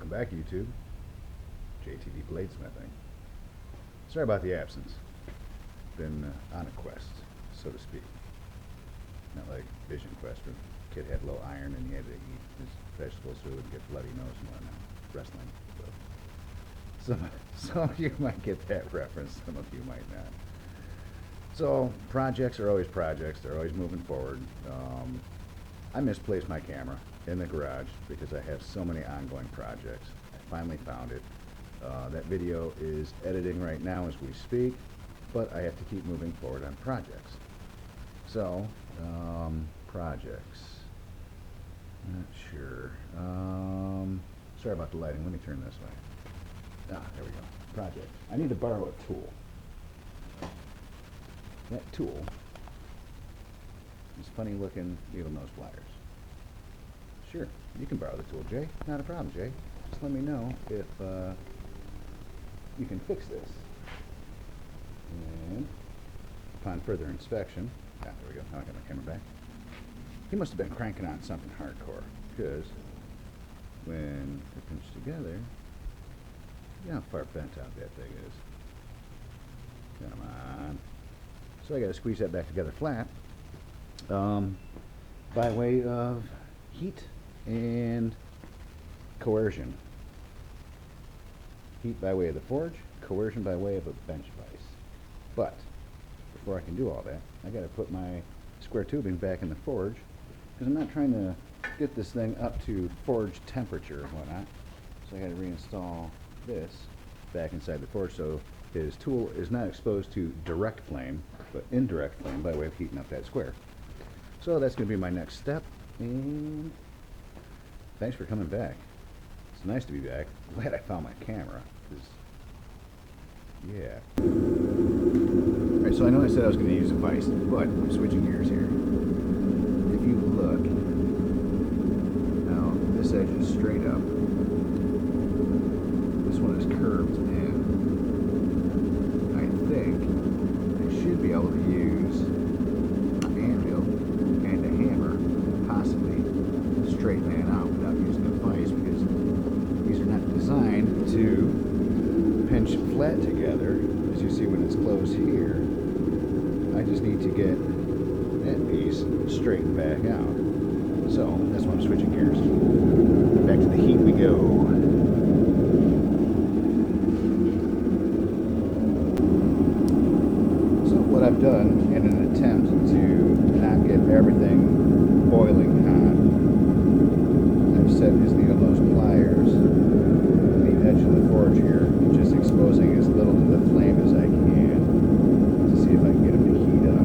Welcome back, YouTube. JTV Bladesmithing. Sorry about the absence. Been on a quest, so to speak. Not like Vision Quest where the kid had low iron and he had to eat his vegetables so he wouldn't get bloody nose and whatnot. Wrestling. So, some of you might get that reference, some of you might not. So, projects are always projects. They're always moving forward. I misplaced my camera in the garage because I have so many ongoing projects. I finally found it. That video is editing right now as we speak, but I have to keep moving forward on projects. So, projects. Not sure. Sorry about the lighting. Let me turn this way. Ah, there we go. Project. I need to borrow a tool. That tool is funny looking needle nose pliers. Sure, you can borrow the tool, Jay. Not a problem, Jay. Just let me know if you can fix this. And upon further inspection, there we go. Now I got my camera back. He must have been cranking on something hardcore, because when they're pinched together, you know how far bent out that thing is. Come on. So I got to squeeze that back together flat by way of heat and coercion. Heat by way of the forge, coercion by way of a bench vise. But before I can do all that, I got to put my square tubing back in the forge, because I'm not trying to get this thing up to forge temperature and whatnot. So I got to reinstall this back inside the forge so his tool is not exposed to direct flame, but indirect flame by way of heating up that square. So that's going to be my next step, and thanks for coming back. It's nice to be back. Glad I found my camera, because, yeah. Alright, so I know I said I was going to use a vise, but I'm switching gears here. If you look, now this edge is straight up. This one is curved in. I think I should be able to use an anvil and a hammer, possibly straighten that out without using a vise, because these are not designed to pinch flat together. As you see when it's closed here, I just need to get that piece straightened back out. So that's why I'm switching gears. Back to the heat we go. What I've done in an attempt to not get everything boiling hot, I've set his needle nose pliers on the edge of the forge here, just exposing as little to the flame as I can to see if I can get him to heat up.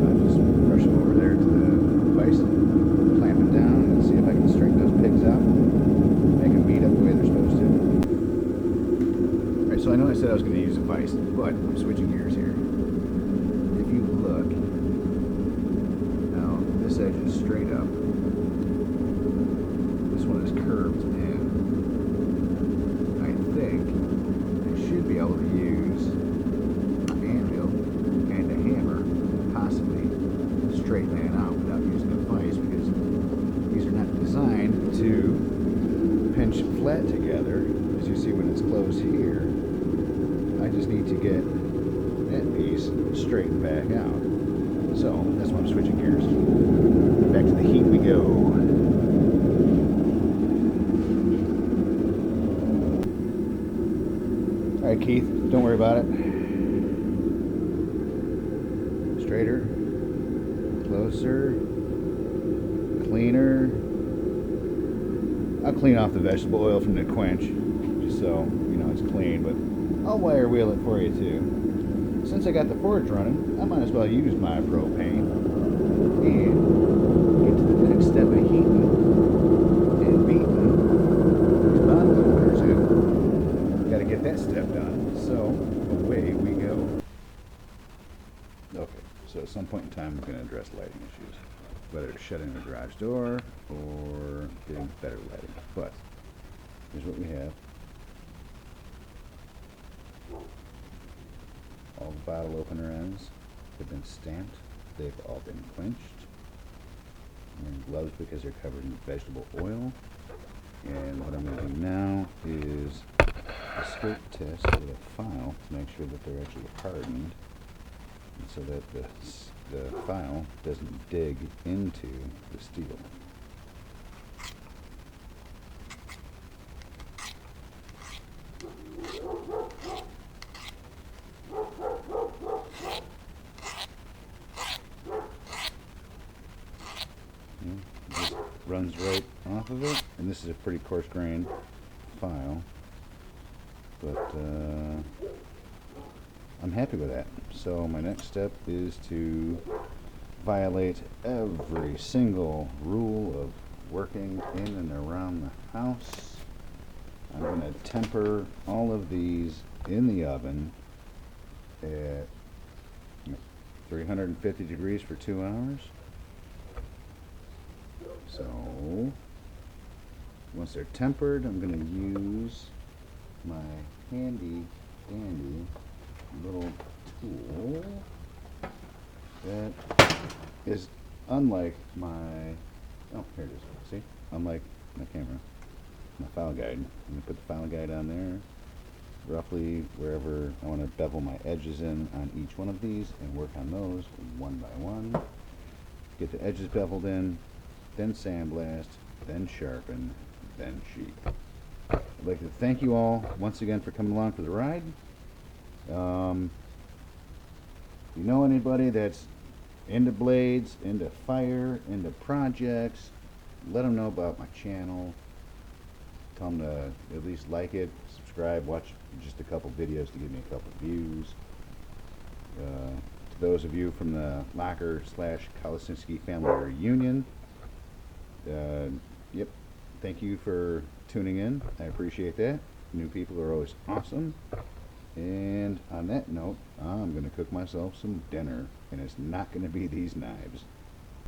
I'll just brush him over there to the vise, clamp it down, and see if I can straighten those pigs out, make them meet up the way they're supposed to. So I know I said I was going to use a vise, but I'm switching gears here. If you look, now this edge is straight up. This one is curved in. I think I should be able to use an anvil and a hammer, possibly straighten that out without using a vise, because these are not designed to pinch flat together. As you see when it's closed here, I just need to get that piece straightened back out. So that's why I'm switching gears. Back to the heat we go. Alright, Keith, don't worry about it. Straighter, closer, cleaner. I'll clean off the vegetable oil from the quench, just so you know it's clean, but I'll wire wheel it for you too. Since I got the forge running, I might as well use my propane and get to the next step of heating and beating these bottom limiters in. Got to get that step done, so away we go. Okay, so at some point in time we're going to address lighting issues, whether it's shutting the garage door or getting better lighting. But here's what we have. All the bottle opener ends have been stamped. They've all been quenched. Wearing gloves because they're covered in vegetable oil. And what I'm going to do now is a skirt test with a file to make sure that they're actually hardened, and so that the file doesn't dig into the steel. It just runs right off of it, and this is a pretty coarse grained file, but I'm happy with that. So my next step is to violate every single rule of working in and around the house. I'm going to temper all of these in the oven at 350 degrees for 2 hours. So once they're tempered, I'm going to use my handy dandy little tool that is unlike my, oh, here it is, see, unlike my camera, my file guide. I'm going to put the file guide on there, roughly wherever I want to bevel my edges in on each one of these, and work on those one by one. Get the edges beveled in, then sandblast, then sharpen, then sheet. I'd like to thank you all once again for coming along for the ride. If you know anybody that's into blades, into fire, into projects, let them know about my channel. Tell them to at least like it, subscribe, watch just a couple videos to give me a couple views. To those of you from the Locker/Kolisinski family reunion, yep, thank you for tuning in. I appreciate that. New people are always awesome. And on that note, I'm going to cook myself some dinner, and it's not going to be these knives.